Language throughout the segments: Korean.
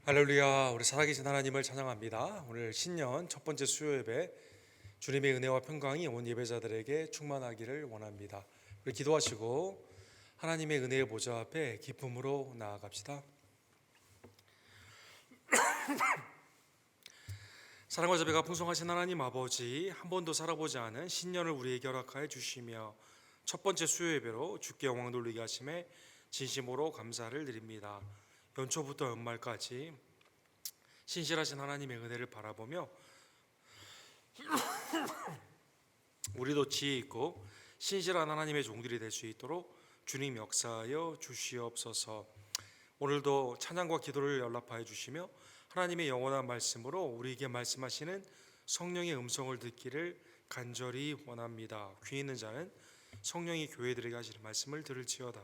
할렐루야. 우리 살아계신 하나님을 찬양합니다. 오늘 신년 첫 번째 수요 예배, 주님의 은혜와 평강이 온 예배자들에게 충만하기를 원합니다. 우리 기도하시고 하나님의 은혜의 보좌 앞에 기쁨으로 나아갑시다. 사랑과 자비가 풍성하신 하나님 아버지, 한 번도 살아보지 않은 신년을 우리에게 허락하여 주시며 첫 번째 수요 예배로 주께 영광 돌리게 하심에 진심으로 감사를 드립니다. 연초부터 연말까지 신실하신 하나님의 은혜를 바라보며 우리도 지혜 있고 신실한 하나님의 종들이 될 수 있도록 주님 역사하여 주시옵소서. 오늘도 찬양과 기도를 연락하여 주시며 하나님의 영원한 말씀으로 우리에게 말씀하시는 성령의 음성을 듣기를 간절히 원합니다. 귀 있는 자는 성령이 교회들에게 하시는 말씀을 들을지어다.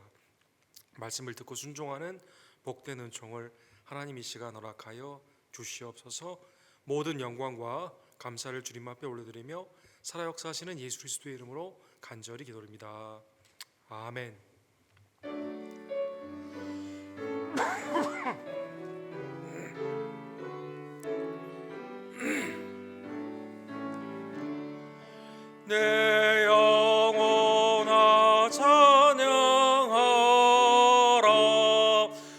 말씀을 듣고 순종하는 복된 은총을 하나님 이 시간 허락하여 주시옵소서. 모든 영광과 감사를 주님 앞에 올려드리며 살아 역사하시는 예수 그리스도의 이름으로 간절히 기도드립니다. 아멘. 내 영혼아 찬양하라.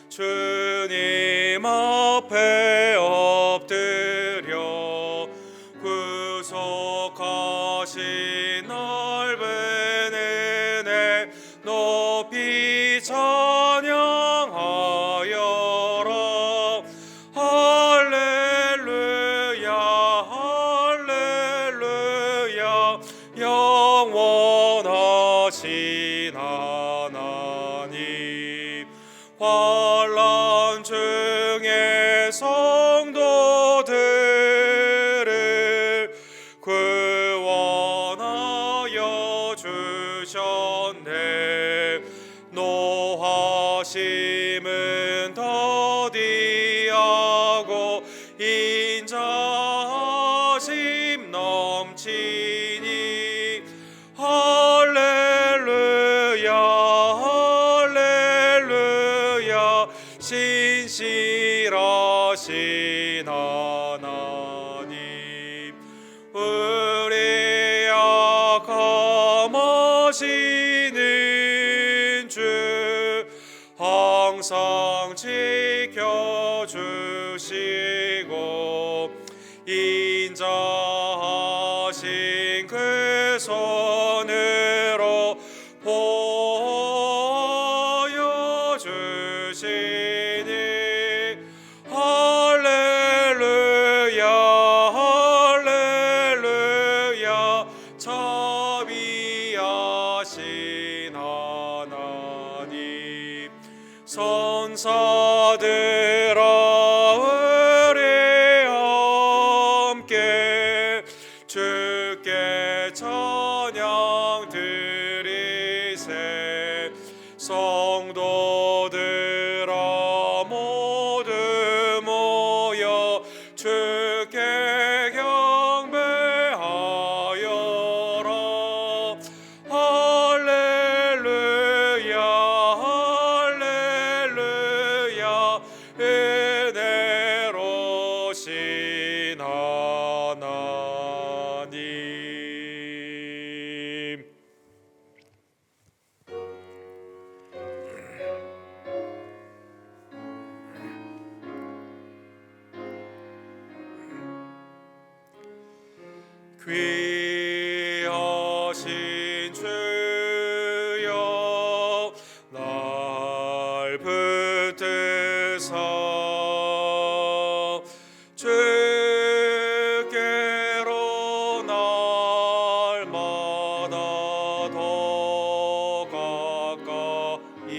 주님 앞에 엎드려 구속하신 넓은 은혜 높이 찬양하여라. 할렐루야 할렐루야. 영원하신 하나님, 환난 중에 성도들을 구원하여 주셨네. 노하심은 더디하고 인자하심 넘치니 할렐루야 할렐루야. 신실하신 하나님, 우리 약함하시는 주 항상 지켜주시고 인자하신 그 손으로 보여주시니 할렐루야 할렐루야. 자비하신 하나님, 선사들아 우리 함께 주께 찬양 드리세. 성도들아 모두 모여 주께 경배하여라. 할렐루야 할렐루야. 은혜로우신 하나님, 귀하신 주여 날 붙드사 주께로 날마다 더 가까이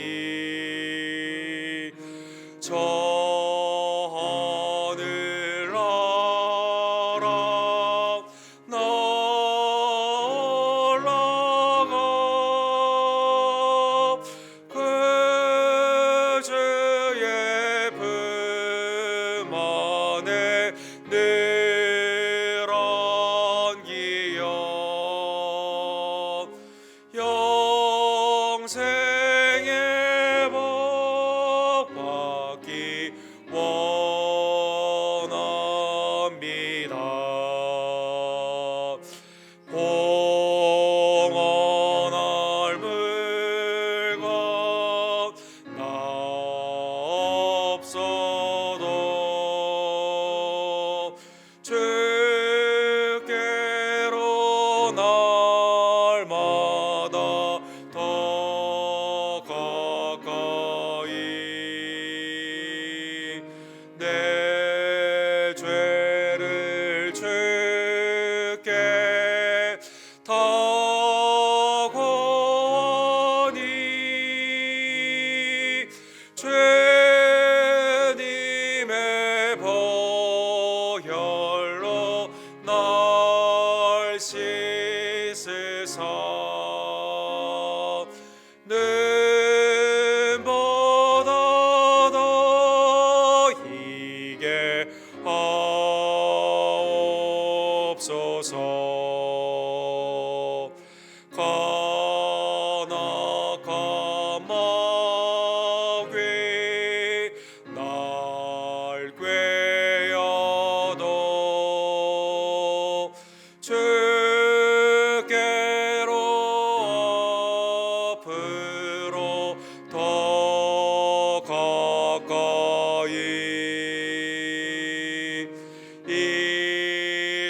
저 하늘 나라 날아가 그 주의 품 안에 늘 안기여 영생의 복 받기 원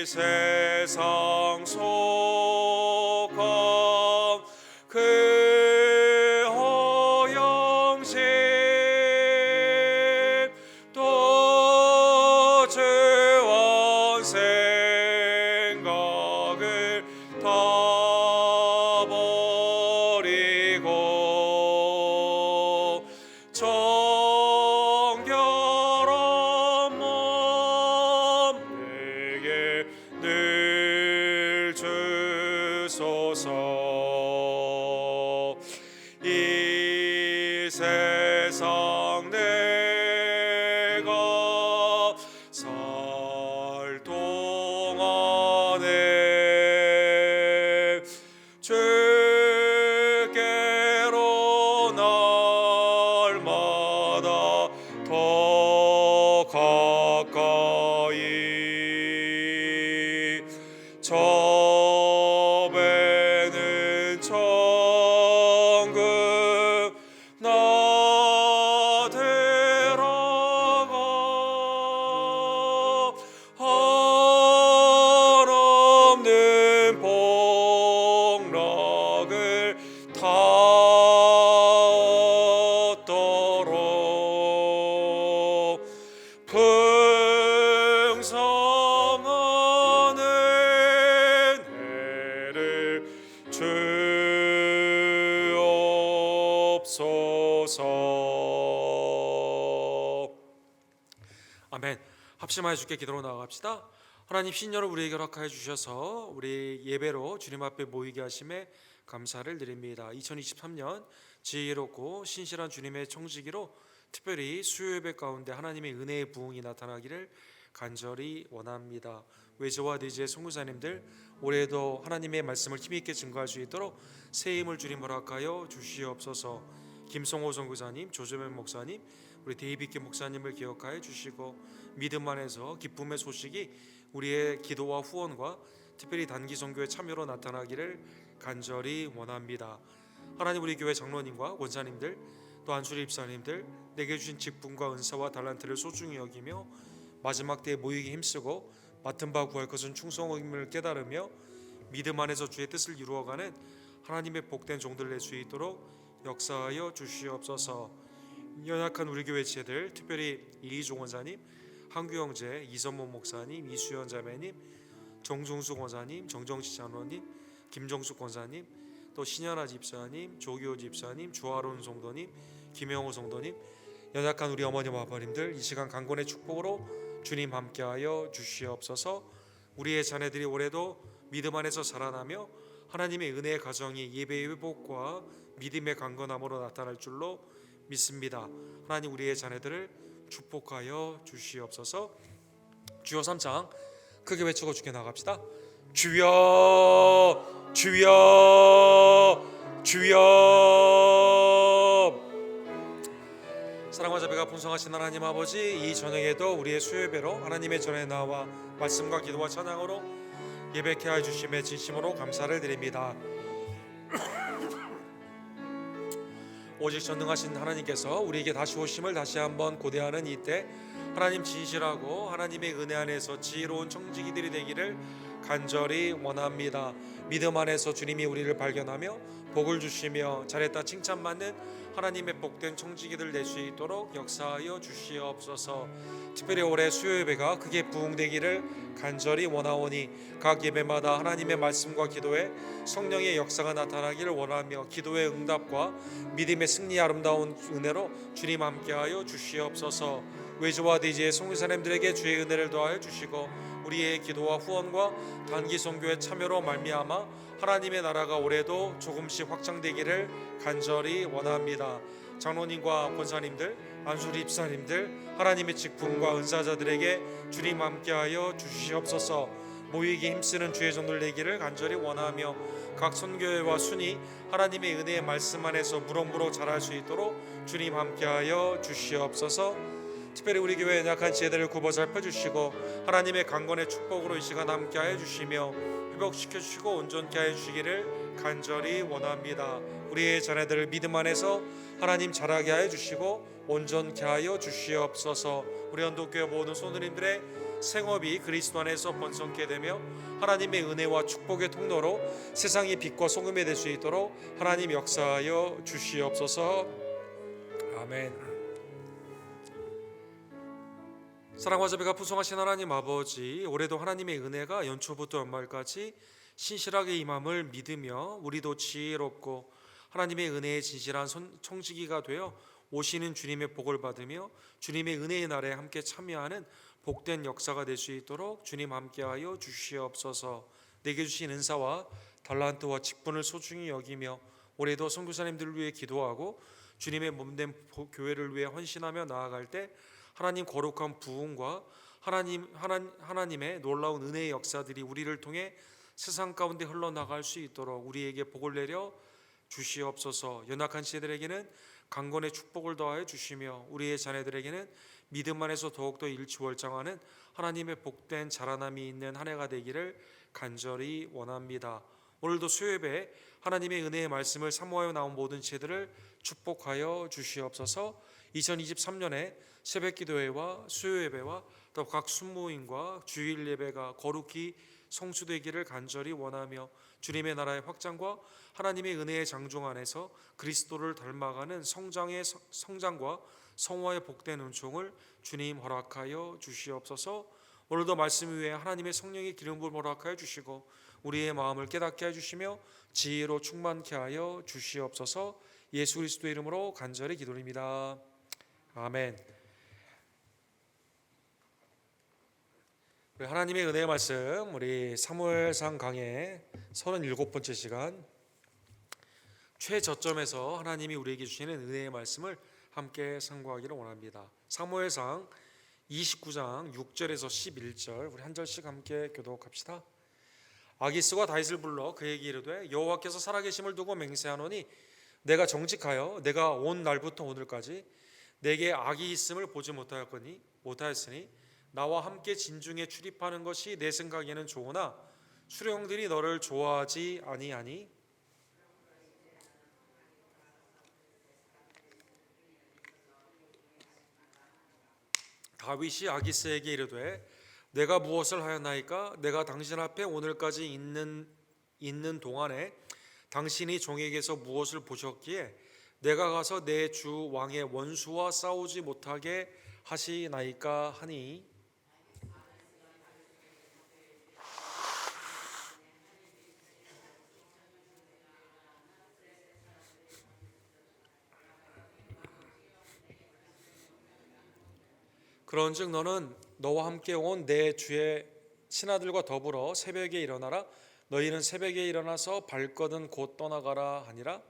세상 속함 그 허영심 또 죄와 생각을 다 버리고 정결한 마음 내게 늘 주소서. 이 세상 내가 살 동안에 주께로 날마다 더 가까이 저배는 천국 나 들어가 한없는 복락을 다 얻도록 풍성한 은혜를 주옵소서. 아멘. 합심하여 주께 기도로 나아갑시다. 하나님, 신년을 우리에게 허락하여 주셔서 우리 예배로 주님 앞에 모이게 하심에 감사를 드립니다. 2023년 지혜롭고 신실한 주님의 청지기로 특별히 수요 예배 가운데 하나님의 은혜의 부흥이 나타나기를 간절히 원합니다. 외조와 대지의 선교사님들 올해도 하나님의 말씀을 힘있게 증거할 수 있도록 새 힘을 주님 허락하여 주시옵소서. 김성호 선교사님, 조재명 목사님, 우리 데이비드 목사님을 기억하여 주시고 믿음 안에서 기쁨의 소식이 우리의 기도와 후원과 특별히 단기 선교의 참여로 나타나기를 간절히 원합니다. 하나님, 우리 교회 장로님과 권사님들 또 안수리 입사님들 내게 주신 직분과 은사와 달란트를 소중히 여기며 마지막 때에 모이기 힘쓰고 맡은 바 구할 것은 충성임을 깨달으며 믿음 안에서 주의 뜻을 이루어가는 하나님의 복된 종들 될 수 있도록 역사하여 주시옵소서. 연약한 우리 교회 지체들 특별히 이희종 원사님, 한규 형제, 이선모 목사님, 이수연 자매님, 정종수 권사님, 정정치 장로님, 김정숙 권사님, 또 신현아 집사님, 조기호 집사님, 주아론 성도님, 김영호 성도님, 연약한 우리 어머님 아버님들 이 시간 강권의 축복으로 주님 함께하여 주시옵소서. 우리의 자녀들이 올해도 믿음 안에서 자라나며 하나님의 은혜의 가정이 예배의 회복과 믿음의 강건함으로 나타날 줄로 믿습니다. 하나님, 우리의 자녀들을 축복하여 주시옵소서. 주여 3장 크게 외치고 주께 나갑시다. 주여, 주여, 주여. 사랑과 자비가 풍성하신 하나님 아버지, 이 저녁에도 우리의 수요예배로 하나님의 전에 나와 말씀과 기도와 찬양으로 예배케 하여 주심에 진심으로 감사를 드립니다. 오직 전능하신 하나님께서 우리에게 다시 오심을 다시 한번 고대하는 이때 하나님 진실하고 하나님의 은혜 안에서 지혜로운 청지기들이 되기를 간절히 원합니다. 믿음 안에서 주님이 우리를 발견하며 복을 주시며 잘했다 칭찬받는 하나님의 복된 청지기들 될 수 있도록 역사하여 주시옵소서. 특별히 올해 수요 예배가 크게 부흥되기를 간절히 원하오니 각 예배마다 하나님의 말씀과 기도에 성령의 역사가 나타나기를 원하며 기도의 응답과 믿음의 승리의 아름다운 은혜로 주님 함께하여 주시옵소서. 외조와 대지의 선교사님들에게 주의 은혜를 더하여 주시고 우리의 기도와 후원과 단기 선교의 참여로 말미암아 하나님의 나라가 올해도 조금씩 확장되기를 간절히 원합니다. 장로님과 권사님들, 안수리 입사님들, 하나님의 직분과 은사자들에게 주님 함께하여 주시옵소서. 모이기 힘쓰는 주의 종들 되기를 간절히 원하며 각 선교회와 순위 하나님의 은혜의 말씀 안에서 무럭무럭 자랄 수 있도록 주님 함께하여 주시옵소서. 특별히 우리 교회의 연약한 지혜들을 굽어 살펴주시고 하나님의 강건의 축복으로 이 시간 함께하여 주시며 회복시켜 주시고 온전케 하여 주시기를 간절히 원합니다. 우리의 자녀들을 믿음 안에서 하나님 자라게 하여 주시고 온전케 하여 주시옵소서. 우리 언덕교회 모든 손님들의 생업이 그리스도 안에서 번성케 되며 하나님의 은혜와 축복의 통로로 세상의 빛과 소금이 될 수 있도록 하나님 역사하여 주시옵소서. 아멘. 사랑과 자비가 풍성하신 하나님 아버지, 올해도 하나님의 은혜가 연초부터 연말까지 신실하게 임함을 믿으며 우리도 지혜롭고 하나님의 은혜에 진실한 청지기가 되어 오시는 주님의 복을 받으며 주님의 은혜의 날에 함께 참여하는 복된 역사가 될 수 있도록 주님 함께하여 주시옵소서. 내게 주신 은사와 달란트와 직분을 소중히 여기며 올해도 선교사님들을 위해 기도하고 주님의 몸된 교회를 위해 헌신하며 나아갈 때 하나님 거룩한 부흥과 하나님의 놀라운 은혜의 역사들이 우리를 통해 세상 가운데 흘러나갈 수 있도록 우리에게 복을 내려 주시옵소서. 연약한 시대들에게는 강건의 축복을 더하여 주시며 우리의 자녀들에게는 믿음 안에서 더욱더 일치월장하는 하나님의 복된 자라남이 있는 한 해가 되기를 간절히 원합니다. 오늘도 수요예배 하나님의 은혜의 말씀을 사모하여 나온 모든 지체들을 축복하여 주시옵소서. 2023년에 새벽기도회와 수요예배와 또 각 순모임과 주일 예배가 거룩히 성수되기를 간절히 원하며 주님의 나라의 확장과 하나님의 은혜의 장종 안에서 그리스도를 닮아가는 성장과 성화의 복된 은총을 주님 허락하여 주시옵소서. 오늘도 말씀 위에 하나님의 성령의 기름 부음을 허락하여 주시고 우리의 마음을 깨닫게 해주시며 지혜로 충만케 하여 주시옵소서. 예수 그리스도의 이름으로 간절히 기도드립니다. 아멘. 우리 하나님의 은혜의 말씀, 우리 사무엘상 강의 37번째 시간, 최저점에서 하나님이 우리에게 주시는 은혜의 말씀을 함께 상고하기를 원합니다. 사무엘상 29장 6절에서 11절, 우리 한 절씩 함께 교독합시다. 아기스가 다윗을 불러 그에게 이르되 여호와께서 살아계심을 두고 맹세하노니 내가 정직하여 내가 온 날부터 오늘까지 내게 악이 있음을 보지 못하였으니 나와 함께 진중에 출입하는 것이 내 생각에는 좋으나 수령들이 너를 좋아하지 아니하니 다윗이 아기스에게 이르되 내가 무엇을 하였나이까? 내가 당신 앞에 오늘까지 있는 동안에 당신이 종에게서 무엇을 보셨기에 내가 가서 내 주 왕의 원수와 싸우지 못하게 하시나이까 하니 그런즉 너는 너와 함께 온 내 주의 신하들과 더불어 새벽에 일어나라. 너희는 새벽에 일어나서 발거든 곧 떠나가라 하니라.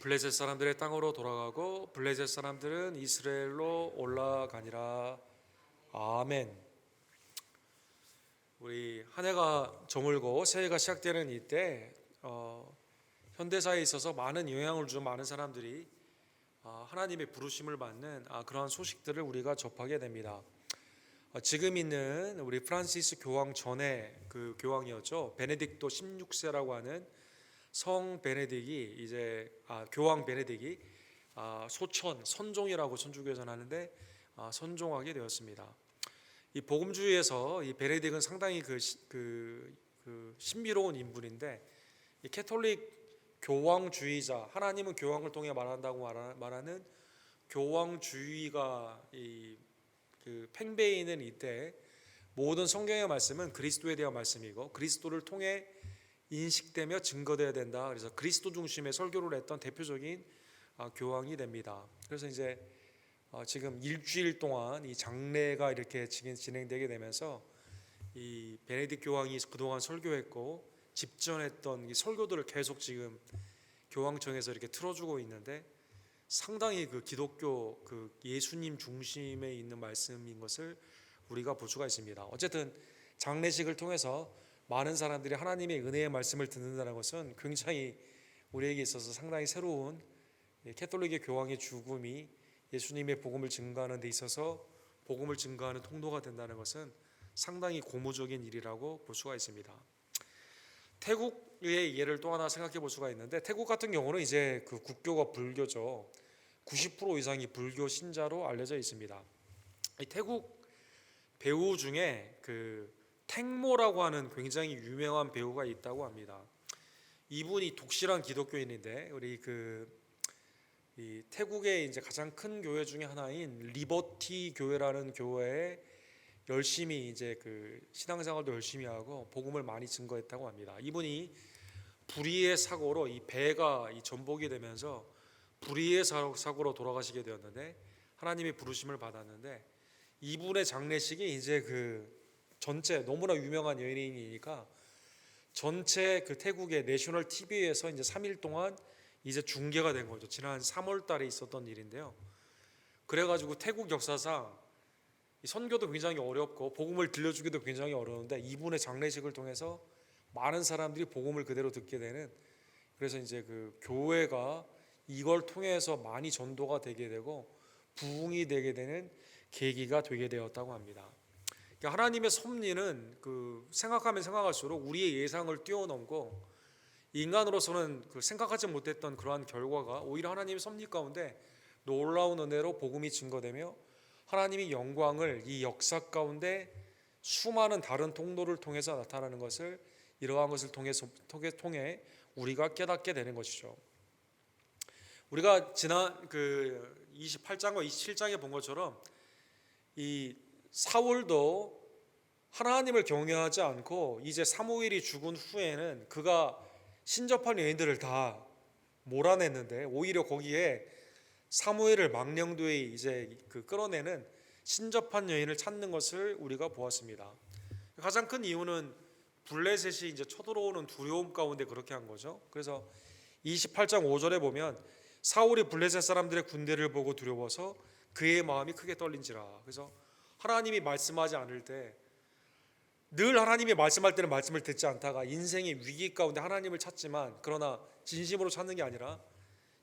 블레셋 사람들의 땅으로 돌아가고 블레셋 사람들은 이스라엘로 올라가니라. 아멘. 우리 한 해가 저물고 새해가 시작되는 이때 현대사에 있어서 많은 영향을 준 많은 사람들이 하나님의 부르심을 받는 그러한 소식들을 우리가 접하게 됩니다. 지금 있는 우리 프란시스 교황 전에 그 교황이었죠. 베네딕토 16세라고 하는 성 베네딕이 이제 교황 베네딕이 선종이라고 천주교에서는 하는데 선종하게 되었습니다. 이 복음주의에서 이 베네딕은 상당히 그 신비로운 인물인데 이 캐톨릭 교황주의자, 하나님은 교황을 통해 말한다고 말하는 교황주의가 그 팽배해 있는 이때 모든 성경의 말씀은 그리스도에 대한 말씀이고 그리스도를 통해 인식되며 증거되어야 된다. 그래서 그리스도 중심의 설교를 했던 대표적인 교황이 됩니다. 그래서 이제 지금 일주일 동안 이 장례가 이렇게 진행되게 되면서 이 베네딕 교황이 그동안 설교했고 집전했던 이 설교들을 계속 지금 교황청에서 이렇게 틀어주고 있는데 상당히 그 기독교 그 예수님 중심에 있는 말씀인 것을 우리가 볼 수가 있습니다. 어쨌든 장례식을 통해서 많은 사람들이 하나님의 은혜의 말씀을 듣는다는 것은 굉장히 우리에게 있어서 상당히 새로운 캐톨릭의 교황의 죽음이 예수님의 복음을 증거하는 데 있어서 복음을 증거하는 통로가 된다는 것은 상당히 고무적인 일이라고 볼 수가 있습니다. 태국의 예를 또 하나 생각해 볼 수가 있는데, 태국 같은 경우는 이제 그 국교가 불교죠. 90% 이상이 불교 신자로 알려져 있습니다. 이 태국 배우 중에 그 탱모라고 하는 굉장히 유명한 배우가 있다고 합니다. 이분이 독실한 기독교인인데, 우리 이 태국의 이제 가장 큰 교회 중에 하나인 리버티 교회라는 교회에 열심히 이제 그 신앙생활도 열심히 하고 복음을 많이 증거했다고 합니다. 이분이 불의의 사고로 이 배가 이 전복이 되면서 불의의 사고로 돌아가시게 되었는데, 하나님의 부르심을 받았는데, 이분의 장례식이 이제 그 전체 너무나 유명한 연예인이니까 전체 그 태국의 내셔널 TV에서 이제 3일 동안 이제 중계가 된 거죠. 지난 3월 달에 있었던 일인데요. 그래가지고 태국 역사상 이 선교도 굉장히 어렵고 복음을 들려주기도 굉장히 어려운데, 이분의 장례식을 통해서 많은 사람들이 복음을 그대로 듣게 되는, 그래서 이제 그 교회가 이걸 통해서 많이 전도가 되게 되고 부흥이 되게 되는 계기가 되게 되었다고 합니다. 그러니까 하나님의 섭리는 그 생각하면 생각할수록 우리의 예상을 뛰어넘고, 인간으로서는 그 생각하지 못했던 그러한 결과가 오히려 하나님의 섭리 가운데 놀라운 은혜로 복음이 증거되며, 하나님의 영광을 이 역사 가운데 수많은 다른 통로를 통해서 나타나는 것을, 이러한 것을 통해 우리가 깨닫게 되는 것이죠. 우리가 지난 그 28장과 27장에 본 것처럼 이 사울도 하나님을 경외하지 않고 이제 사무엘이 죽은 후에는 그가 신접한 여인들을 다 몰아냈는데, 오히려 거기에 사무엘을 망령되이 이제 그 끌어내는 신접한 여인을 찾는 것을 우리가 보았습니다. 가장 큰 이유는 블레셋이 이제 쳐들어오는 두려움 가운데 그렇게 한 거죠. 그래서 28장 5절에 보면 사울이 블레셋 사람들의 군대를 보고 두려워서 그의 마음이 크게 떨린지라. 그래서 하나님이 말씀하지 않을 때, 늘 하나님이 말씀할 때는 말씀을 듣지 않다가 인생의 위기 가운데 하나님을 찾지만, 그러나 진심으로 찾는 게 아니라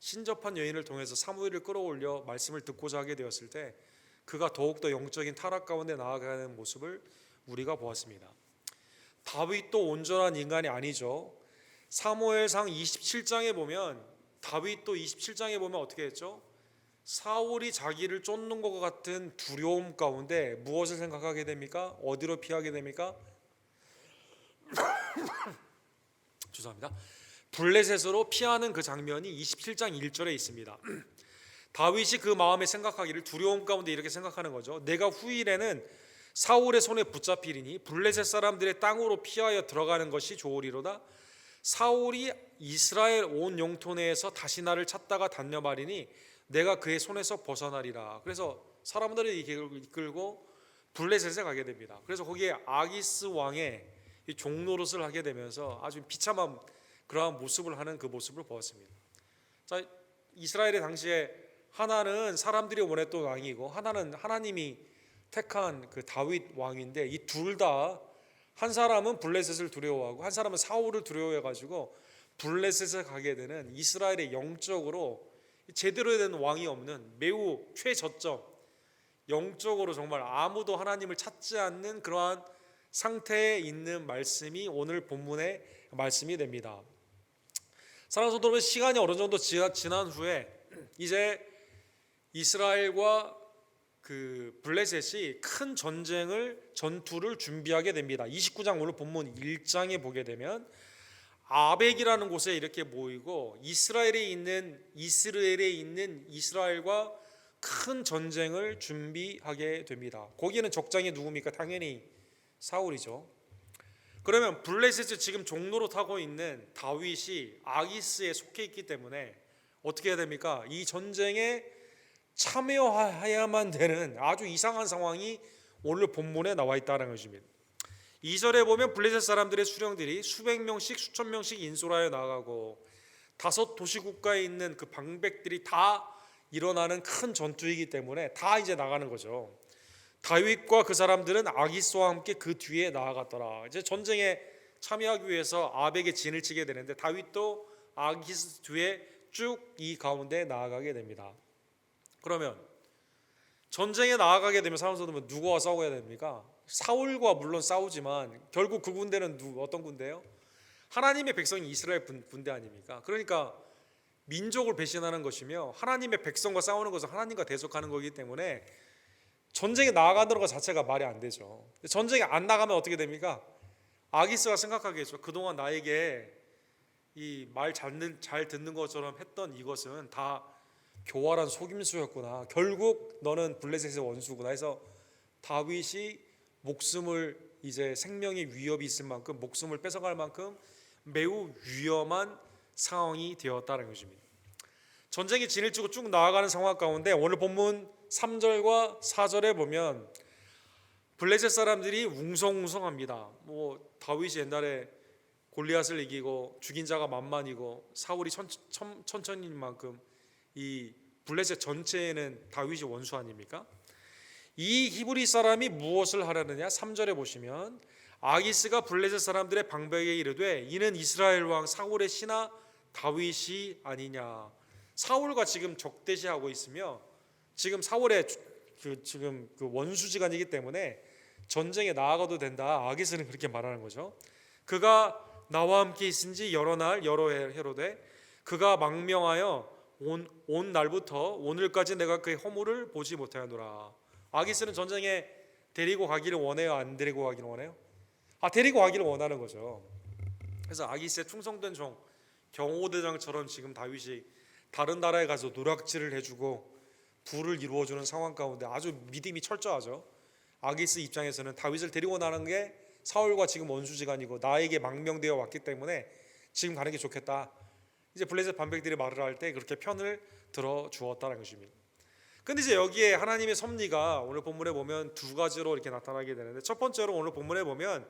신접한 여인을 통해서 사무엘을 끌어올려 말씀을 듣고자 하게 되었을 때 그가 더욱더 영적인 타락 가운데 나아가는 모습을 우리가 보았습니다. 다윗도 온전한 인간이 아니죠. 사무엘상 27장에 보면, 다윗도 27장에 보면 어떻게 했죠? 사울이 자기를 쫓는 것 같은 두려움 가운데 무엇을 생각하게 됩니까? 어디로 피하게 됩니까? 죄송합니다. 블레셋으로 피하는 그 장면이 27장 1절에 있습니다. 다윗이 그 마음에 생각하기를, 두려움 가운데 이렇게 생각하는 거죠. 내가 후일에는 사울의 손에 붙잡히리니 블레셋 사람들의 땅으로 피하여 들어가는 것이 좋으리로다. 사울이 이스라엘 온 영토 내에서 다시 나를 찾다가 단념하리니 내가 그의 손에서 벗어나리라. 그래서 사람들을 이끌고 블레셋에 가게 됩니다. 그래서 거기에 아기스 왕의 종노릇을 하게 되면서 아주 비참한 그러한 모습을 하는 그 모습을 보았습니다. 자, 이스라엘의 당시에 하나는 사람들이 원했던 왕이고, 하나는 하나님이 택한 그 다윗 왕인데, 이 둘 다, 한 사람은 블레셋을 두려워하고 한 사람은 사울을 두려워해가지고 블레셋에 가게 되는, 이스라엘의 영적으로 제대로 된 왕이 없는 매우 최저점, 영적으로 정말 아무도 하나님을 찾지 않는 그러한 상태에 있는 말씀이 오늘 본문의 말씀이 됩니다. 사랑하는 성도 여러분, 시간이 어느 정도 지난 후에 이제 이스라엘과 그 블레셋이 큰 전투를 준비하게 됩니다. 29장 오늘 본문 1장에 보게 되면 아벡이라는 곳에 이렇게 모이고 이스라엘에 있는 이스라엘과 큰 전쟁을 준비하게 됩니다. 거기에는 적장이 누굽니까? 당연히 사울이죠. 그러면 블레셋이 지금 종로로 타고 있는 다윗이 아기스에 속해 있기 때문에 어떻게 해야 됩니까? 이 전쟁에 참여해야만 되는 아주 이상한 상황이 오늘 본문에 나와 있다는 것입니다. 2절에 보면 블레셋 사람들의 수령들이 수백 명씩 수천 명씩 인솔하여 나가고 5 도시국가에 있는 그 방백들이 다 일어나는 큰 전투이기 때문에 다 이제 나가는 거죠. 다윗과 그 사람들은 아기스와 함께 그 뒤에 나아갔더라. 이제 전쟁에 참여하기 위해서 아벡의 진을 치게 되는데 다윗도 아기스 뒤에 쭉 이 가운데 나아가게 됩니다. 그러면 전쟁에 나아가게 되면 사람들은 누구와 싸워야 됩니까? 사울과 물론 싸우지만 결국 그 군대는 어떤 군대예요? 하나님의 백성이 이스라엘 군대 아닙니까? 그러니까 민족을 배신하는 것이며 하나님의 백성과 싸우는 것은 하나님과 대적하는 거기 때문에 전쟁에 나아가는 것 자체가 말이 안 되죠. 전쟁에 안 나가면 어떻게 됩니까? 아기스가 생각하겠죠. 그동안 나에게 이 말 잘 듣는 것처럼 했던 이것은 다 교활한 속임수였구나. 결국 너는 블레셋의 원수구나 해서 다윗이 목숨을 이제 생명의 위협이 있을 만큼 목숨을 뺏어갈 만큼 매우 위험한 상황이 되었다는 것입니다. 전쟁이 진을 치고 쭉 나아가는 상황 가운데 오늘 본문 3절과 4절에 보면 블레셋 사람들이 웅성웅성합니다. 다윗이 옛날에 골리앗을 이기고 죽인 자가 만만이고 사울이 천천인 만큼 이 블레셋 전체에는 다윗이 원수 아닙니까? 이 히브리 사람이 무엇을 하려느냐? 3절에 보시면 아기스가 블레셋 사람들의 방백에 이르되 이는 이스라엘 왕 사울의 신하 다윗이 아니냐. 사울과 지금 적대시하고 있으며 지금 사울의 지금 그 원수지간이기 때문에 전쟁에 나아가도 된다. 아기스는 그렇게 말하는 거죠. 그가 나와 함께 있은지 여러 날 여러 해로되 그가 망명하여 온 날부터 오늘까지 내가 그의 허물을 보지 못하였노라. 아기스는 전쟁에 데리고 가기를 원해요? 안 데리고 가기를 원해요? 데리고 가기를 원하는 거죠. 그래서 아기스의 충성된 종 경호대장처럼 지금 다윗이 다른 나라에 가서 노략질을 해주고 부를 이루어주는 상황 가운데 아주 믿음이 철저하죠. 아기스 입장에서는 다윗을 데리고 나는 게 사울과 지금 원수지간이고 나에게 망명되어 왔기 때문에 지금 가는 게 좋겠다. 이제 블레셋 반백들이 말을 할 때 그렇게 편을 들어 주었다는 것입니다. 근데 이제 여기에 하나님의 섭리가 오늘 본문에 보면 두 가지로 이렇게 나타나게 되는데, 첫 번째로 오늘 본문에 보면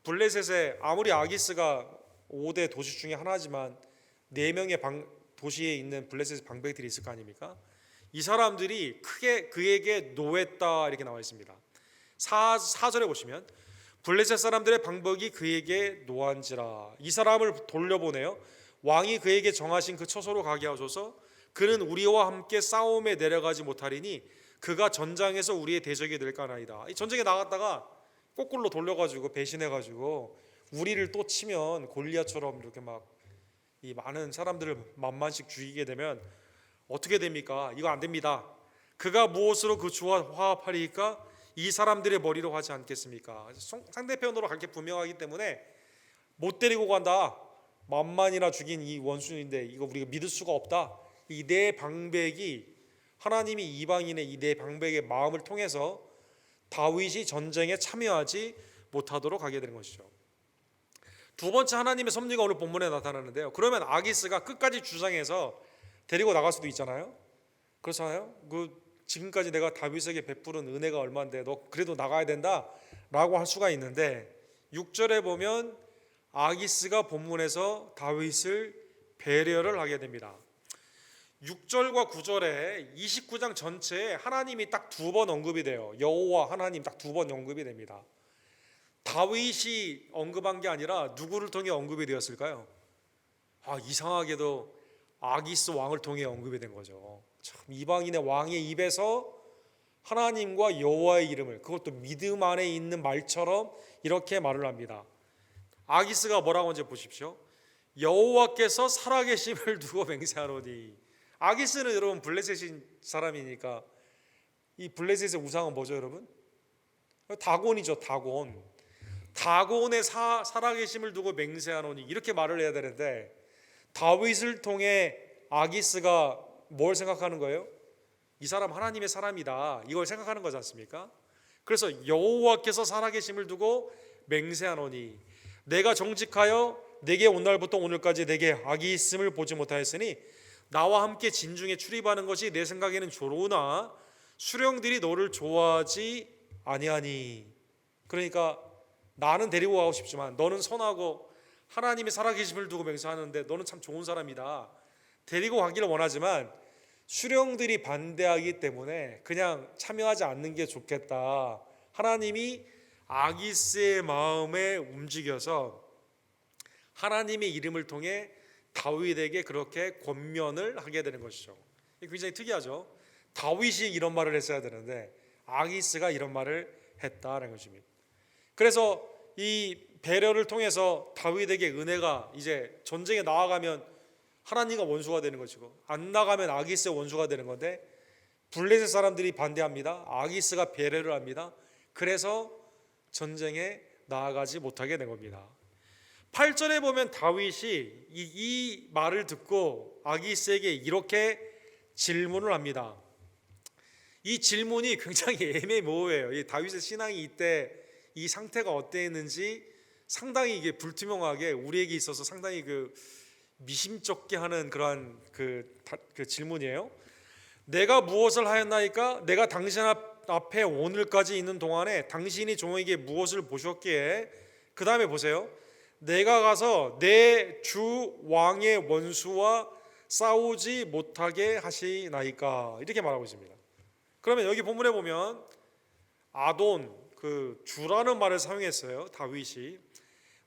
블레셋에 아무리 아기스가 5대 도시 중에 하나지만 4명의 도시에 있는 블레셋 방백들이 있을 거 아닙니까? 이 사람들이 크게 그에게 노했다 이렇게 나와 있습니다. 4절에 보시면 블레셋 사람들의 방백이 그에게 노한지라. 이 사람을 돌려보내요. 왕이 그에게 정하신 그 처소로 가게 하소서. 그는 우리와 함께 싸움에 내려가지 못하리니 그가 전장에서 우리의 대적이 될까나이다. 이 전쟁에 나갔다가 거꾸로 돌려가지고 배신해가지고 우리를 또 치면 골리앗처럼 이렇게 막 이 많은 사람들을 만만씩 죽이게 되면 어떻게 됩니까? 이거 안 됩니다. 그가 무엇으로 그 주와 화합하리까? 이 사람들의 머리로 하지 않겠습니까? 상대편으로 갈 게 분명하기 때문에 못 데리고 간다. 만만이나 죽인 이 원수인데 이거 우리가 믿을 수가 없다. 이 네 방백이 하나님이 이방인의 이 네 방백의 마음을 통해서 다윗이 전쟁에 참여하지 못하도록 하게 되는 것이죠. 두 번째 하나님의 섭리가 오늘 본문에 나타나는데요. 그러면 아기스가 끝까지 주장해서 데리고 나갈 수도 있잖아요. 그렇잖아요. 지금까지 내가 다윗에게 베푸른 은혜가 얼마인데 너 그래도 나가야 된다라고 할 수가 있는데 6절에 보면 아기스가 본문에서 다윗을 배려를 하게 됩니다. 6절과 9절에 29장 전체에 하나님이 딱 2번 언급이 돼요. 여호와 하나님 딱 2번 언급이 됩니다. 다윗이 언급한 게 아니라 누구를 통해 언급이 되었을까요? 이상하게도 아기스 왕을 통해 언급이 된 거죠. 참 이방인의 왕의 입에서 하나님과 여호와의 이름을, 그것도 믿음 안에 있는 말처럼 이렇게 말을 합니다. 아기스가 뭐라고 하는지 보십시오. 여호와께서 살아계심을 두고 맹세하노니. 아기스는 여러분 블레셋인 사람이니까 이 블레셋의 우상은 뭐죠, 여러분? 다곤이죠, 다곤. 다곤의 살아계심을 두고 맹세하노니 이렇게 말을 해야 되는데 다윗을 통해 아기스가 뭘 생각하는 거예요? 이 사람 하나님의 사람이다 이걸 생각하는 거지 않습니까? 그래서 여호와께서 살아계심을 두고 맹세하노니 내가 정직하여 내게 온 날부터 오늘까지 내게 악이 있음을 보지 못하였으니 나와 함께 진중에 출입하는 것이 내 생각에는 좋으나 수령들이 너를 좋아하지 아니하니. 그러니까 나는 데리고 가고 싶지만 너는 선하고 하나님의 살아계심을 두고 맹세하는데 너는 참 좋은 사람이다. 데리고 가기를 원하지만 수령들이 반대하기 때문에 그냥 참여하지 않는 게 좋겠다. 하나님이 아기스의 마음에 움직여서 하나님의 이름을 통해 다윗에게 그렇게 권면을 하게 되는 것이죠. 굉장히 특이하죠. 다윗이 이런 말을 했어야 되는데 아기스가 이런 말을 했다는 것입니다. 그래서 이 배려를 통해서 다윗에게 은혜가 이제 전쟁에 나아가면 하나님과 원수가 되는 것이고 안 나가면 아기스의 원수가 되는 건데 블레셋 사람들이 반대합니다. 아기스가 배려를 합니다. 그래서 전쟁에 나아가지 못하게 된 겁니다. 8절에 보면 다윗이 이 말을 듣고 아기스에게 이렇게 질문을 합니다. 이 질문이 굉장히 애매모호해요. 이 다윗의 신앙이 이때 이 상태가 어땠는지 상당히 이게 불투명하게 우리에게 있어서 상당히 미심쩍게 하는 그러한 그 질문이에요. 내가 무엇을 하였나이까? 내가 당신 앞에 오늘까지 있는 동안에 당신이 종에게 무엇을 보셨기에? 그 다음에 보세요. 내가 가서 내 주 왕의 원수와 싸우지 못하게 하시나이까? 이렇게 말하고 있습니다. 그러면 여기 본문에 보면 아돈, 주라는 말을 사용했어요. 다윗이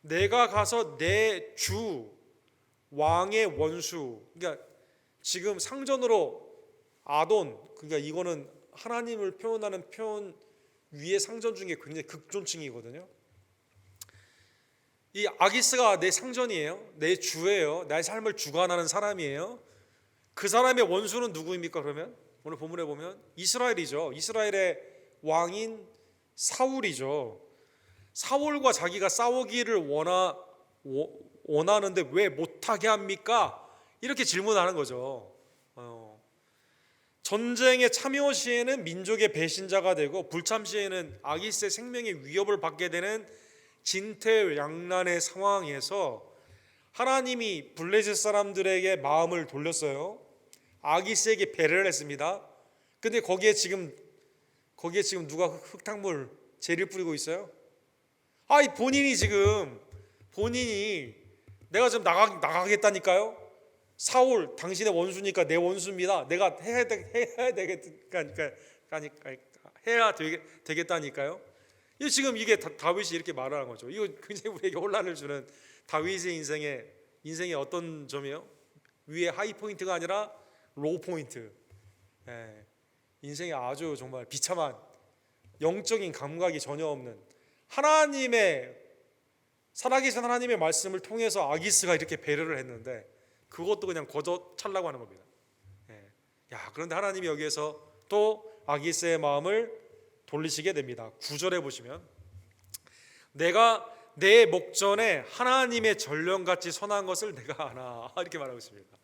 내가 가서 내 주 왕의 원수, 그러니까 지금 상전으로 아돈, 그러니까 이거는 하나님을 표현하는 표현 위의 상전 중에 굉장히 극존칭이거든요. 이 아기스가 내 상전이에요. 내 주예요. 나의 삶을 주관하는 사람이에요. 그 사람의 원수는 누구입니까? 그러면 오늘 본문에 보면 이스라엘이죠. 이스라엘의 왕인 사울이죠. 사울과 자기가 싸우기를 원하는데 왜 못하게 합니까? 이렇게 질문하는 거죠. 전쟁에 참여 시에는 민족의 배신자가 되고 불참 시에는 아기스의 생명의 위협을 받게 되는 진퇴양난의 상황에서 하나님이 블레셋 사람들에게 마음을 돌렸어요. 아기스에게 배려를 했습니다. 근데 거기에 지금 누가 흙탕물 재를 뿌리고 있어요? 본인이 내가 좀 나가겠다니까요. 사울 당신의 원수니까 내 원수입니다. 내가 해야 되겠다니까요. 이게 다윗이 이렇게 말하는 거죠. 이거 굉장히 우리에게 혼란을 주는 다윗의 인생의 어떤 점이에요? 위에 하이 포인트가 아니라 로우 포인트. 인생이 아주 정말 비참한 영적인 감각이 전혀 없는 살아계신 하나님의 말씀을 통해서 아기스가 이렇게 배려를 했는데 그것도 그냥 거저 찰라고 하는 겁니다. 그런데 하나님이 여기에서 또 아기스의 마음을 돌리시게 됩니다. 9절에 보시면 내가 내 목전에 하나님의 전령같이 선한 것을 내가 아나 이렇게 말하고 있습니다.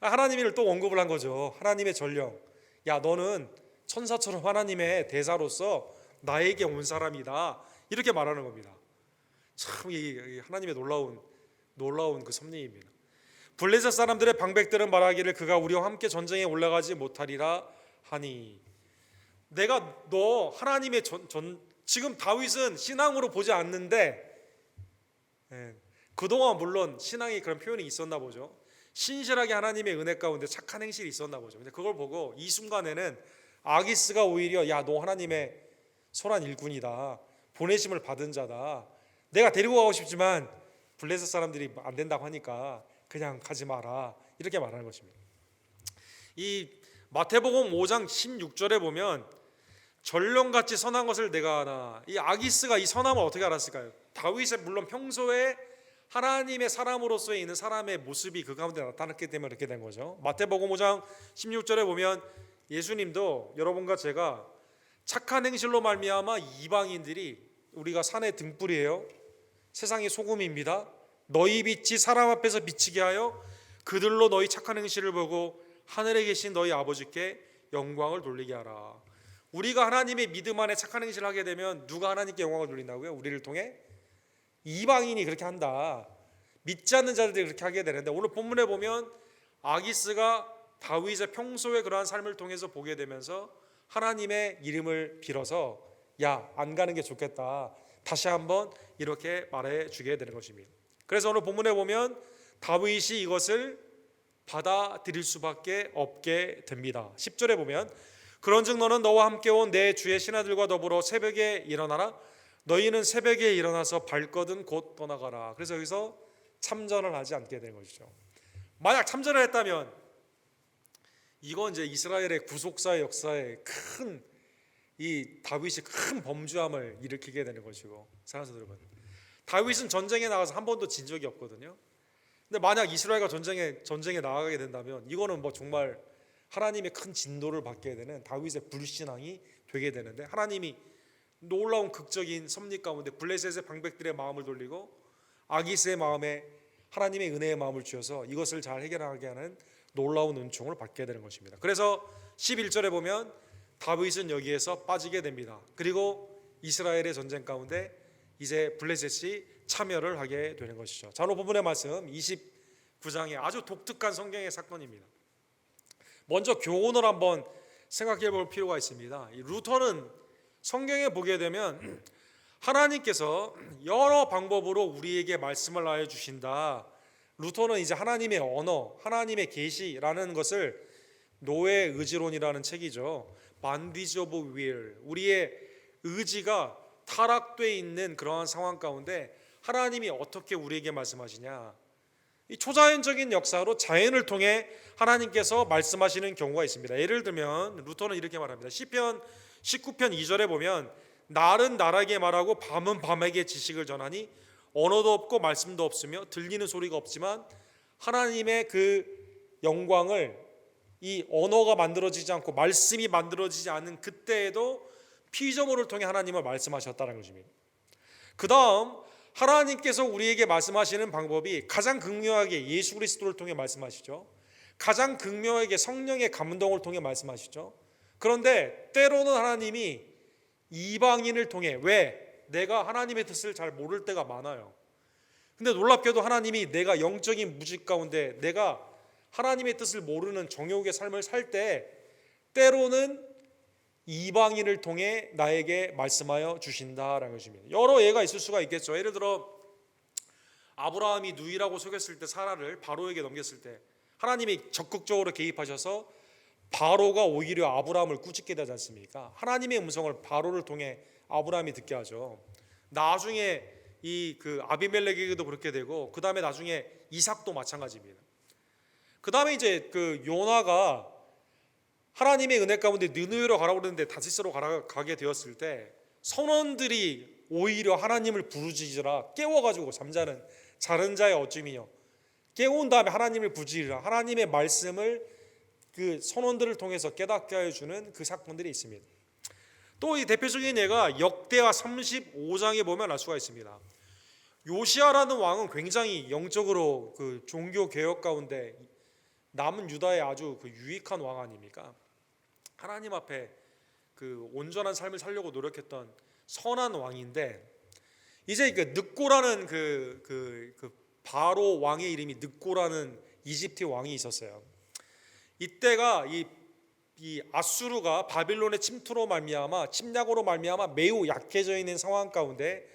하나님을 또 언급을 한 거죠. 하나님의 전령. 너는 천사처럼 하나님의 대사로서 나에게 온 사람이다. 이렇게 말하는 겁니다. 참 이 하나님의 놀라운 그 섭리입니다. 블레셋 사람들의 방백들은 말하기를 그가 우리와 함께 전쟁에 올라가지 못하리라 하니 너 하나님의 지금 다윗은 신앙으로 보지 않는데 그동안 물론 신앙이 그런 표현이 있었나 보죠. 신실하게 하나님의 은혜 가운데 착한 행실이 있었나 보죠. 근데 그걸 보고 이 순간에는 아기스가 오히려 너 하나님의 선한 일꾼이다. 보내심을 받은 자다. 내가 데리고 가고 싶지만 블레셋 사람들이 안 된다고 하니까 그냥 가지 마라. 이렇게 말하는 것입니다. 이 마태복음 5장 16절에 보면 전령같이 선한 것을 내가 아나. 이 아기스가 이 선함을 어떻게 알았을까요? 다윗의 물론 평소에 하나님의 사람으로서의 있는 사람의 모습이 그 가운데 나타났기 때문에 이렇게 된 거죠. 마태복음 5장 16절에 보면 예수님도 여러분과 제가 착한 행실로 말미암아 이방인들이 우리가 산의 등불이에요. 세상의 소금입니다. 너희 빛이 사람 앞에서 비치게 하여 그들로 너희 착한 행실을 보고 하늘에 계신 너희 아버지께 영광을 돌리게 하라. 우리가 하나님의 믿음 안에 착한 행실을 하게 되면 누가 하나님께 영광을 돌린다고요? 우리를 통해 이방인이 그렇게 한다. 믿지 않는 자들이 그렇게 하게 되는데 오늘 본문에 보면 아기스가 다윗의 평소에 그러한 삶을 통해서 보게 되면서 하나님의 이름을 빌어서 안 가는 게 좋겠다. 다시 한번 이렇게 말해주게 되는 것입니다. 그래서 오늘 본문에 보면 다윗이 이것을 받아들일 수밖에 없게 됩니다. 10절에 보면 그런즉 너는 너와 함께 온 내 주의 신하들과 더불어 새벽에 일어나라. 너희는 새벽에 일어나서 발거든 곧 떠나가라. 그래서 여기서 참전을 하지 않게 되는 것이죠. 만약 참전을 했다면 이건 이제 이스라엘의 구속사의 역사에 이 다윗이 큰 범죄함을 일으키게 되는 것이고, 사랑하는 여러분, 다윗은 전쟁에 나가서 한 번도 진 적이 없거든요. 근데 만약 이스라엘과 전쟁에 나가게 된다면 이거는 뭐 정말 하나님의 큰 진노를 받게 되는 다윗의 불신앙이 되게 되는데, 하나님이 놀라운 극적인 섭리 가운데 블레셋의 방백들의 마음을 돌리고 아기스의 마음에 하나님의 은혜의 마음을 주셔서 이것을 잘 해결하게 하는 놀라운 은총을 받게 되는 것입니다. 그래서 11절에 보면 다윗은 여기에서 빠지게 됩니다. 그리고 이스라엘의 전쟁 가운데 이제 블레셋이 참여를 하게 되는 것이죠. 자, 오늘 본문의 말씀 29장의 아주 독특한 성경의 사건입니다. 먼저 교훈을 한번 생각해 볼 필요가 있습니다. 이 루터는 성경에 보게 되면 하나님께서 여러 방법으로 우리에게 말씀을 하여 주신다. 루터는 이제 하나님의 언어, 하나님의 계시라는 것을 노예 의지론이라는 책이죠. Bondage of Will, 우리의 의지가 타락되어 있는 그러한 상황 가운데 하나님이 어떻게 우리에게 말씀하시냐, 이 초자연적인 역사로 자연을 통해 하나님께서 말씀하시는 경우가 있습니다. 예를 들면 루터는 이렇게 말합니다. 시편 19편 2절에 보면 날은 날에게 말하고 밤은 밤에게 지식을 전하니 언어도 없고 말씀도 없으며 들리는 소리가 없지만 하나님의 그 영광을 이 언어가 만들어지지 않고 말씀이 만들어지지 않은 그때에도 피조물을 통해 하나님을 말씀하셨다는 것입니다. 그 다음 하나님께서 우리에게 말씀하시는 방법이 가장 극명하게 예수 그리스도를 통해 말씀하시죠. 가장 극명하게 성령의 감동을 통해 말씀하시죠. 그런데 때로는 하나님이 이방인을 통해, 왜? 내가 하나님의 뜻을 잘 모를 때가 많아요. 근데 놀랍게도 하나님이 내가 영적인 무직 가운데 내가 하나님의 뜻을 모르는 정욕의 삶을 살 때 때로는 이방인을 통해 나에게 말씀하여 주신다라는 것입니다. 여러 예가 있을 수가 있겠죠. 예를 들어 아브라함이 누이라고 속였을 때 사라를 바로에게 넘겼을 때 하나님이 적극적으로 개입하셔서 바로가 오히려 아브라함을 꾸짖게 되지 않습니까? 하나님의 음성을 바로를 통해 아브라함이 듣게 하죠. 나중에 이 그 아비멜렉에게도 그렇게 되고, 그 다음에 나중에 이삭도 마찬가지입니다. 그 다음에 이제 그 요나가 하나님의 은혜 가운데 느느웨로 가라고 그러는데 다시스로 가게 되었을 때 선원들이 오히려 하나님을 부르짖으라, 깨워가지고 잠자는 자는 자의 어찌미요, 깨운 다음에 하나님을 부르짖으라, 하나님의 말씀을 그 선원들을 통해서 깨닫게 하여 주는 그 사건들이 있습니다. 또 이 대표적인 예가 역대하 35장에 보면 알 수가 있습니다. 요시아라는 왕은 굉장히 영적으로 그 종교 개혁 가운데 남은 유다의 아주 그 유익한 왕 아닙니까? 하나님 앞에 그 온전한 삶을 살려고 노력했던 선한 왕인데, 이제 그 늑고라는 그 바로 왕의 이름이 늑고라는 이집트 왕이 있었어요. 이때가 이 아수르가 바빌론의 침략으로 말미암아 매우 약해져 있는 상황 가운데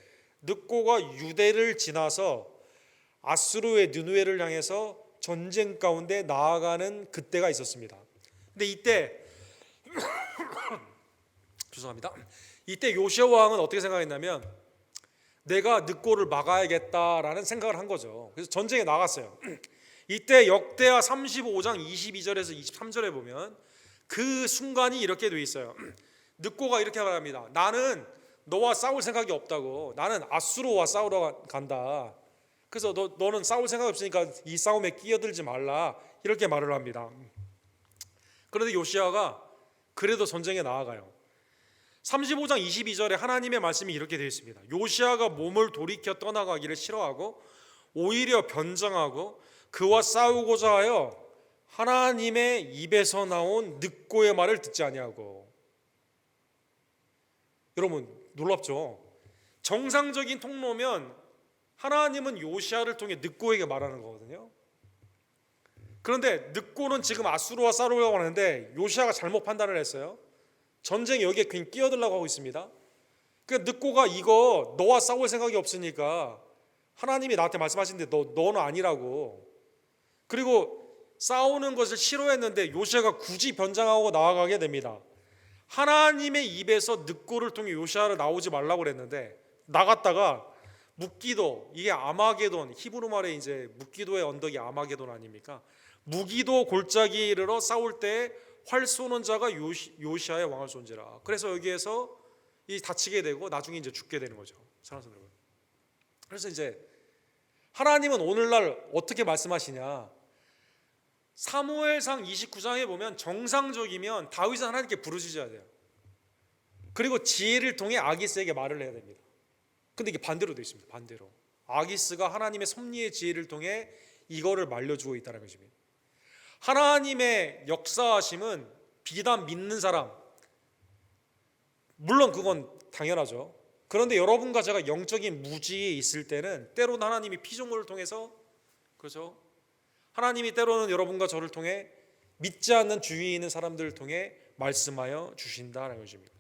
늑고가 유대를 지나서 아수르의 느느웨를 향해서 전쟁 가운데 나아가는 그때가 있었습니다. 근데 이때 죄송합니다. 이때 요시아 왕은 어떻게 생각했냐면 내가 늑고를 막아야겠다라는 생각을 한 거죠. 그래서 전쟁에 나갔어요. 이때 역대하 35장 22절에서 23절에 보면 그 순간이 이렇게 돼 있어요. 늑고가 이렇게 말합니다. 나는 너와 싸울 생각이 없다고. 나는 아수르와 싸우러 간다. 그래서 너는 싸울 생각 없으니까 이 싸움에 끼어들지 말라, 이렇게 말을 합니다. 그런데 요시아가 그래도 전쟁에 나아가요. 35장 22절에 하나님의 말씀이 이렇게 되어 있습니다. 요시아가 몸을 돌이켜 떠나가기를 싫어하고 오히려 변장하고 그와 싸우고자 하여 하나님의 입에서 나온 늑고의 말을 듣지 아니하고. 여러분 놀랍죠? 정상적인 통로면 하나님은 요시아를 통해 늑고에게 말하는 거거든요. 그런데 늑고는 지금 아수르와 싸우려고 하는데 요시아가 잘못 판단을 했어요. 전쟁에 여기에 그냥 끼어들려고 하고 있습니다. 그러니까 늑고가 이거 너와 싸울 생각이 없으니까 하나님이 나한테 말씀하시는데 너는 아니라고. 그리고 싸우는 것을 싫어했는데 요시아가 굳이 변장하고 나아가게 됩니다. 하나님의 입에서 늑고를 통해 요시아를 나오지 말라고 그랬는데 나갔다가 묵기도, 이게 아마게돈, 히브리 말에 이제 묵기도의 언덕이 아마게돈 아닙니까? 무기도 골짜기에 이르러 싸울 때 활 쏘는 자가 요시아의 왕을 쏜지라. 그래서 여기에서 이 다치게 되고 나중에 이제 죽게 되는 거죠. 사랑하는 여러분, 그래서 이제 하나님은 오늘날 어떻게 말씀하시냐, 사무엘상 29장에 보면 정상적이면 다윗은 하나님께 부르짖어야 돼요. 그리고 지혜를 통해 아기스에게 말을 해야 됩니다. 근데 이게 반대로 되어 있습니다. 반대로 아기스가 하나님의 섭리의 지혜를 통해 이거를 말려주고 있다는 것입니다. 하나님의 역사하심은 비단 믿는 사람, 물론 그건 당연하죠. 그런데 여러분과 제가 영적인 무지에 있을 때는 때로는 하나님이 피조물을 통해서, 그렇죠, 하나님이 때로는 여러분과 저를 통해 믿지 않는 주위에 있는 사람들을 통해 말씀하여 주신다는 것입니다.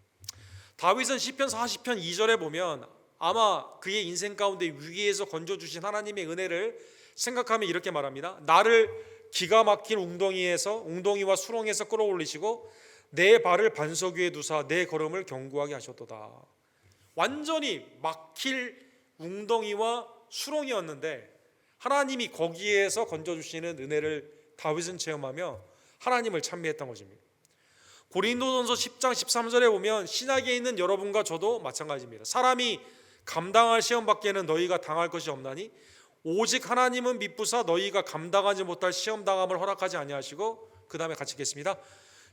다윗은 시편 40편 2절에 보면 아마 그의 인생 가운데 위기에서 건져주신 하나님의 은혜를 생각하면 이렇게 말합니다. 나를 기가 막힌 웅덩이와 수렁에서 끌어올리시고 내 발을 반석 위에 두사 내 걸음을 견고하게 하셨도다. 완전히 막힐 웅덩이와 수렁이었는데 하나님이 거기에서 건져주시는 은혜를 다윗은 체험하며 하나님을 찬미했던 것입니다. 고린도전서 10장 13절에 보면 신약에 있는 여러분과 저도 마찬가지입니다. 사람이 감당할 시험 밖에는 너희가 당할 것이 없나니 오직 하나님은 미쁘사 너희가 감당하지 못할 시험 당함을 허락하지 아니하시고, 그 다음에 같이 읽겠습니다.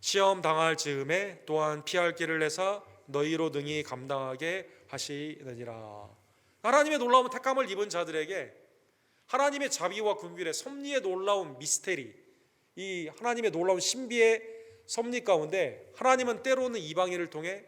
시험 당할 즈음에 또한 피할 길을 내사 너희로 능히 감당하게 하시느니라. 하나님의 놀라운 택함을 입은 자들에게 하나님의 자비와 긍휼의 섭리의 놀라운 미스테리, 이 하나님의 놀라운 신비의 섭리 가운데 하나님은 때로는 이방인을 통해,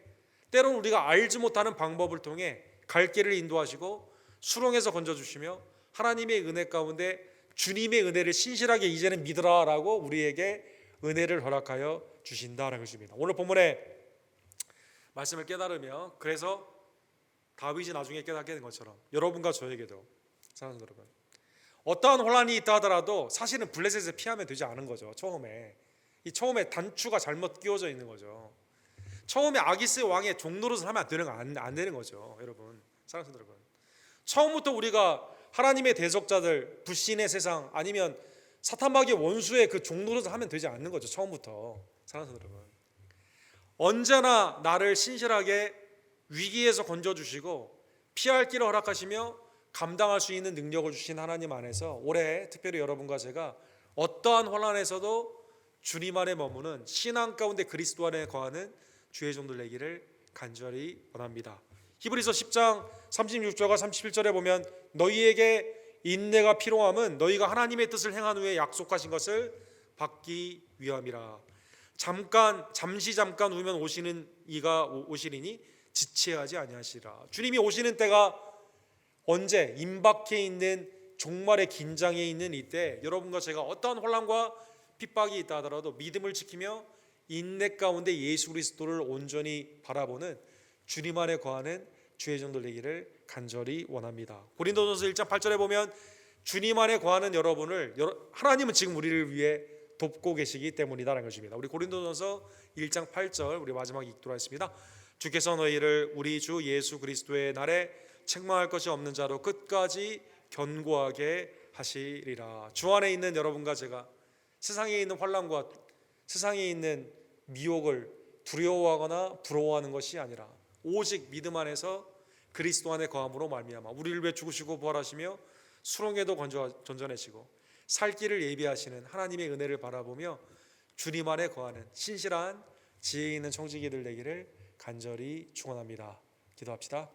때로는 우리가 알지 못하는 방법을 통해 갈 길을 인도하시고 수렁에서 건져주시며 하나님의 은혜 가운데 주님의 은혜를 신실하게 이제는 믿으라라고 우리에게 은혜를 허락하여 주신다는 것입니다. 오늘 본문의 말씀을 깨달으며, 그래서 다윗이 나중에 깨닫게 된 것처럼 여러분과 저에게도, 사랑하는 여러분, 어떠한 혼란이 있다 하더라도 사실은 블레셋을 피하면 되지 않은 거죠. 처음에 단추가 잘못 끼워져 있는 거죠. 처음에 아기스 왕의 종노릇을 하면 안 되는 거죠. 여러분, 사랑하는 여러분, 처음부터 우리가 하나님의 대적자들, 불신의 세상, 아니면 사탄마귀의 원수의 그 종노릇을 하면 되지 않는 거죠. 처음부터. 사랑하는 여러분, 언제나 나를 신실하게 위기에서 건져주시고 피할 길을 허락하시며 감당할 수 있는 능력을 주신 하나님 안에서 올해 특별히 여러분과 제가 어떠한 혼란에서도 주님 안에 머무는 신앙 가운데 그리스도 안에 거하는 주의 종들 되기를 간절히 원합니다. 히브리서 10장 36절과 37절에 보면 너희에게 인내가 필요함은 너희가 하나님의 뜻을 행한 후에 약속하신 것을 받기 위함이라. 잠시 후면 오시는 이가 오시리니 지체하지 아니하시라. 주님이 오시는 때가 언제? 임박해 있는 종말의 긴장에 있는 이때 여러분과 제가 어떠한 혼란과 핍박이 있다 하더라도 믿음을 지키며 인내 가운데 예수 그리스도를 온전히 바라보는 주님 안에 거하는 주의 종들 되기를 간절히 원합니다. 고린도전서 1장 8절에 보면 주님 안에 거하는 여러분을 하나님은 지금 우리를 위해 돕고 계시기 때문이다라는 것입니다. 우리 고린도전서 1장 8절 우리 마지막 읽도록 하겠습니다. 주께서 너희를 우리 주 예수 그리스도의 날에 책망할 것이 없는 자로 끝까지 견고하게 하시리라. 주 안에 있는 여러분과 제가 세상에 있는 환난과 세상에 있는 미혹을 두려워하거나 부러워하는 것이 아니라 오직 믿음 안에서 그리스도 안에 거함으로 말미암아 우리를 위해 죽으시고 부활하시며 수렁에도 건져내시고 살 길을 예비하시는 하나님의 은혜를 바라보며 주님 안에 거하는 신실한 지혜 있는 청지기들 되기를 간절히 축원합니다. 기도합시다.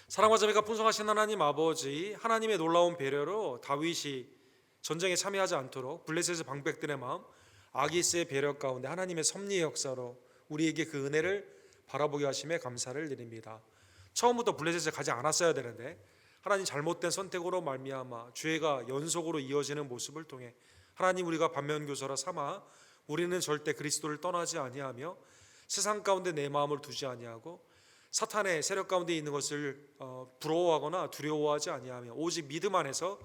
사랑과 자비가 풍성하신 하나님 아버지, 하나님의 놀라운 배려로 다윗이 전쟁에 참여하지 않도록 블레셋의 방백들의 마음, 아기스의 배려 가운데 하나님의 섭리의 역사로 우리에게 그 은혜를 바라보게 하심에 감사를 드립니다. 처음부터 블레셋에 가지 않았어야 되는데 하나님 잘못된 선택으로 말미암아 죄가 연속으로 이어지는 모습을 통해 하나님 우리가 반면교사라 삼아 우리는 절대 그리스도를 떠나지 아니하며 세상 가운데 내 마음을 두지 아니하고 사탄의 세력 가운데 있는 것을 부러워하거나 두려워하지 아니하며 오직 믿음 안에서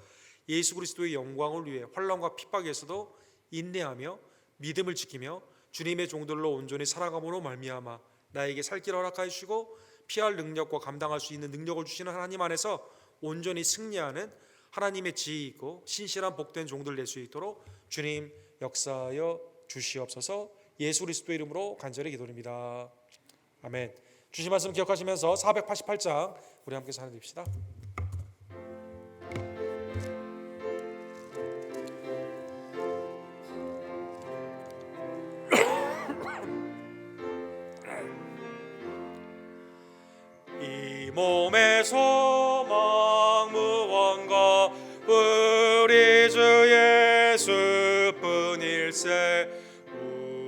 예수 그리스도의 영광을 위해 환난과 핍박에서도 인내하며 믿음을 지키며 주님의 종들로 온전히 살아감으로 말미암아 나에게 살 길을 허락하여 주시고 피할 능력과 감당할 수 있는 능력을 주시는 하나님 안에서 온전히 승리하는 하나님의 지혜 있고 신실한 복된 종들 될 수 있도록 주님 역사하여 주시옵소서. 예수 그리스도의 이름으로 간절히 기도드립니다. 아멘. 주신 말씀 기억하시면서 488장 우리 함께 찬양드립시다. 몸의 소망 무언가 우리 주 예수뿐일세.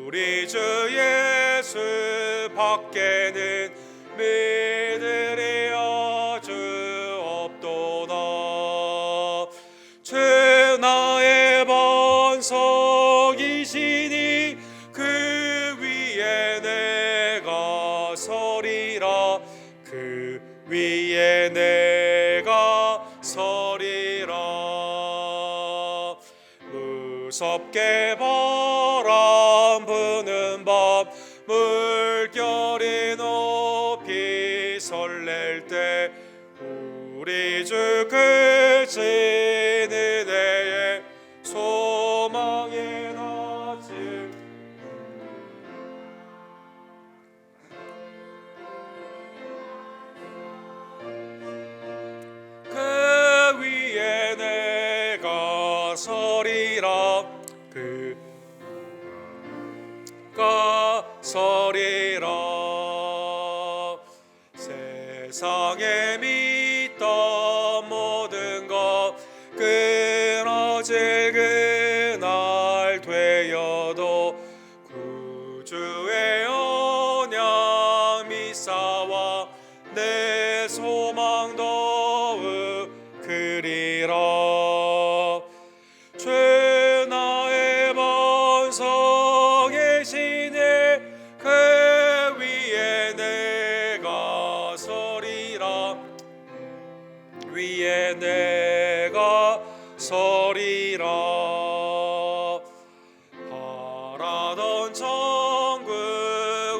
우리 주 예수 밖에는 믿으리 아주 없도다. 주 나의 반석이시니 그 위에 내가 서리라. 그 위에 내가 서리라. 무섭게 바람 부는 밤 물결이 높이 설렐 때 우리 주 크신 은혜에 소망의 낮을 그 위에 내가 서리라. 그가 서리라. 세상에 믿던 모든 것 끊어질 그날 되어도 구주의 언약 미사와 내 소망 더욱 그리라. 주 나의 반석이시니 그 위에 내가 서리라. 위에 내가 서리라. 바라던 천국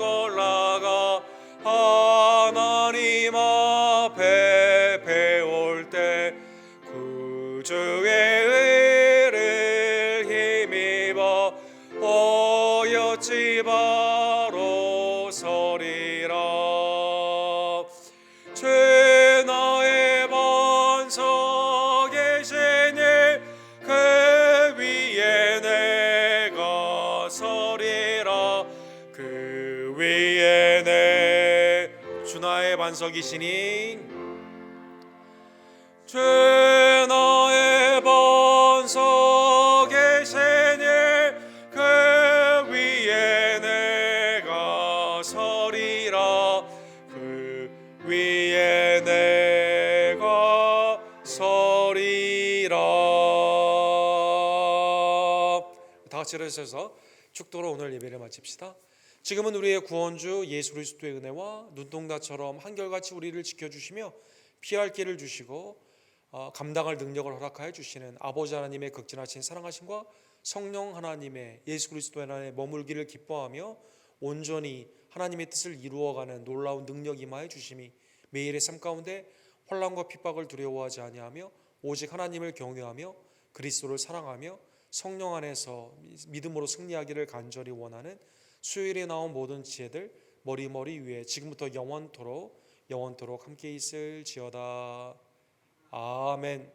올라가 하나님 앞에 배울 때 구주의 의를 힘입어 어여지 바로 서리라. 주 나의 반석이시니 그 위에 내가 서리라. 그 위에 주 나의 반석이시니 주 나의 반석이시니 그 위에 내가 서리라. 그 위에 내가 서리라. 다 같이 일어서서 축도로 오늘 예배를 마칩시다. 지금은 우리의 구원주 예수 그리스도의 은혜와 눈동자처럼 한결같이 우리를 지켜주시며 피할 길을 주시고 감당할 능력을 허락하여 주시는 아버지 하나님의 극진하신 사랑하심과 성령 하나님의 예수 그리스도 안에 머물기를 기뻐하며 온전히 하나님의 뜻을 이루어가는 놀라운 능력 임하여 주심이 매일의 삶 가운데 환난과 핍박을 두려워하지 아니하며 오직 하나님을 경외하며 그리스도를 사랑하며 성령 안에서 믿음으로 승리하기를 간절히 원하는 수요일에 나온 모든 지혜들 머리머리 위에 지금부터 영원토록 함께 있을지어다. 아멘.